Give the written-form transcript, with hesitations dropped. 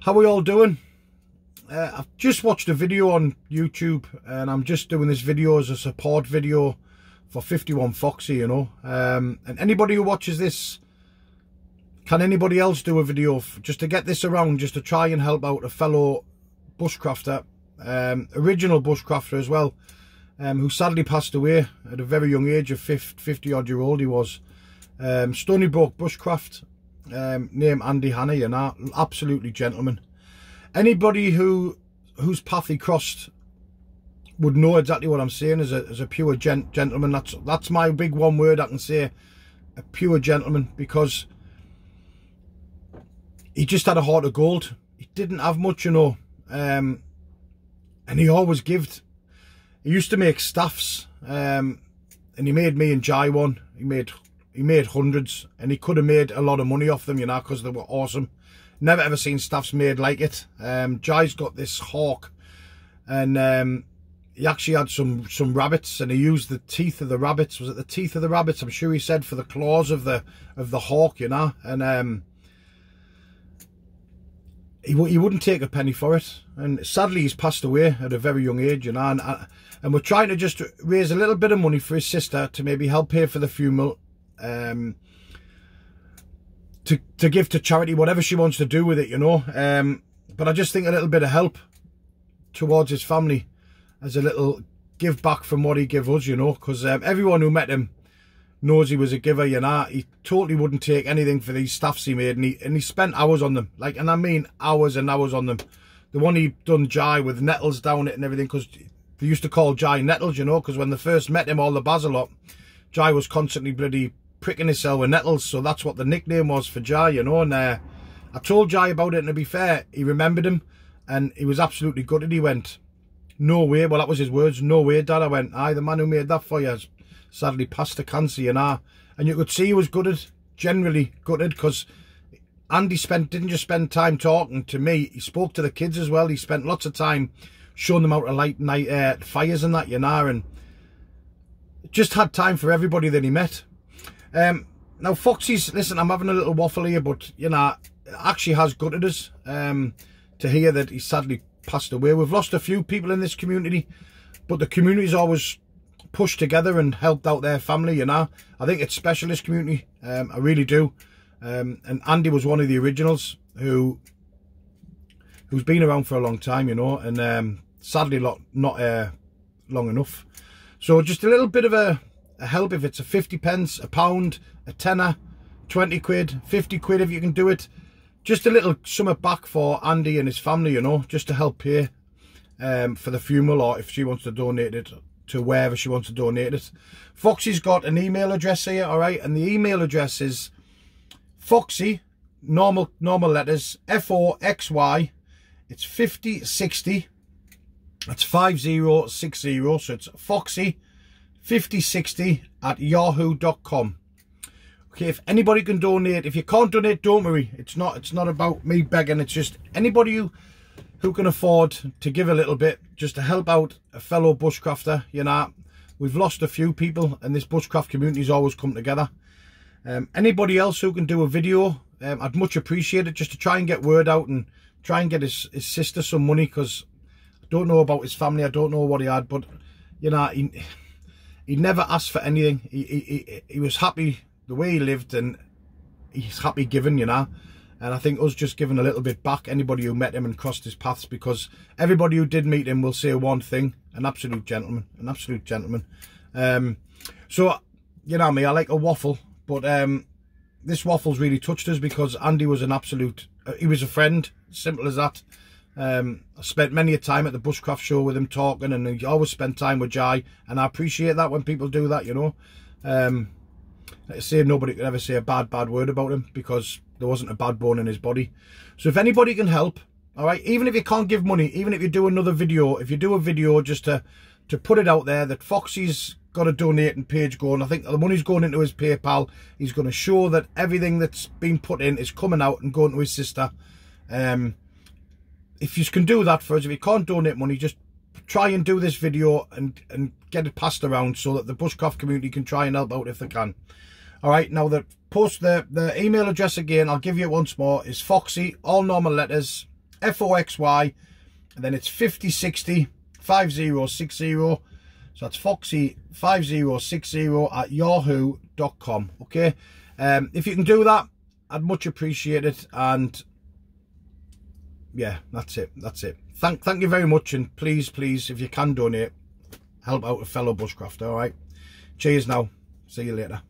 How are we all doing? I've just watched a video on YouTube and I'm just doing this video as a support video for 51 Foxy, you know. And anybody who watches this, can anybody else do a video just to get this around, just to try and help out a fellow bushcrafter, original bushcrafter as well, who sadly passed away at a very young age of 50 odd year old he was. Stoneybroke bushcraft, name Andy Hanna, you know, absolutely gentleman. Anybody whose path he crossed would know exactly what I'm saying as a pure gentleman. That's my big one word I can say, a pure gentleman, because he just had a heart of gold. He didn't have much, you know, and he always gived. He used to make staffs, and he made me and Jai one. He made hundreds, and he could have made a lot of money off them, you know, because they were awesome. Never ever seen staffs made like it. Jai's got this hawk, and he actually had some rabbits, and he used the teeth of the rabbits. Was it the teeth of the rabbits? I'm sure he said, for the claws of the hawk, you know. And he wouldn't take a penny for it. And sadly, he's passed away at a very young age, you know. And we're trying to just raise a little bit of money for his sister to maybe help pay for the funeral. To give to charity, whatever she wants to do with it, you know. But I just think a little bit of help towards his family as a little give back from what he gave us, you know, because everyone who met him knows he was a giver, you know. He totally wouldn't take anything for these staffs he made, and he spent hours on them, like, and I mean hours and hours on them. The one he done Jai with nettles down it and everything, because they used to call Jai Nettles, you know, because when they first met him, all the basil lot, Jai was constantly bloody pricking himself with nettles, so that's what the nickname was for Jai, you know. And I told Jai about it, and to be fair, he remembered him, and he was absolutely gutted. He went, "No way," well, that was his words, "No way, Dad." I went, "Aye, the man who made that for you has sadly passed to cancer, you know." And you could see he was gutted, generally gutted, because Andy didn't just spend time talking to me, he spoke to the kids as well. He spent lots of time showing them how to light night fires and that, you know, and just had time for everybody that he met. Now Foxy's, listen, I'm having a little waffle here, but you know, it actually has gutted us to hear that he sadly passed away. We've lost a few people in this community, but the community's always pushed together and helped out their family, you know. I think it's special, this community, I really do. And Andy was one of the originals who's been around for a long time, you know, and sadly not long enough. So just a little bit of a help, if it's a 50 pence, a pound, a tenner, 20 quid, 50 quid if you can do it. Just a little summer back for Andy and his family, you know, just to help pay for the funeral, or if she wants to donate it to wherever she wants to donate it. Foxy's got an email address here, all right, and the email address is Foxy, normal letters, F-O-X-Y, it's 5060, that's 5060, so it's Foxy 5060 at yahoo.com. Okay, if anybody can donate, if you can't donate, don't worry. It's not about me begging. It's just anybody who can afford to give a little bit, just to help out a fellow bushcrafter, you know. We've lost a few people, and this bushcraft community's always come together. Anybody else who can do a video, I'd much appreciate it, just to try and get word out and try and get his sister some money, because I don't know about his family, I don't know what he had, but you know, he never asked for anything. He was happy the way he lived, and he's happy giving, you know. And I think us just giving a little bit back, anybody who met him and crossed his paths, because everybody who did meet him will say one thing: an absolute gentleman, an absolute gentleman. So, you know me, I like a waffle, but this waffle's really touched us, because Andy was an absolute, he was a friend, simple as that. I spent many a time at the bushcraft show with him talking, and he always spent time with Jai, and I appreciate that when people do that, you know. Like I say, nobody could ever say a bad word about him, because there wasn't a bad bone in his body. So if anybody can help, all right, even if you can't give money, even if you do another video, if you do a video just to put it out there that Foxy's got a donating page going, I think the money's going into his PayPal, he's going to show that everything that's been put in is coming out and going to his sister. If you can do that for us, if you can't donate money, just try and do this video and get it passed around, so that the bushcraft community can try and help out if they can. All right, now the email address again, I'll give you it once more, is Foxy, all normal letters, Foxy, and then it's 5060 5060. So that's Foxy5060 at yahoo.com. Okay, if you can do that, I'd much appreciate it. And yeah, that's it. Thank you very much, and please, if you can donate, help out a fellow bushcrafter. All right, cheers now, see you later.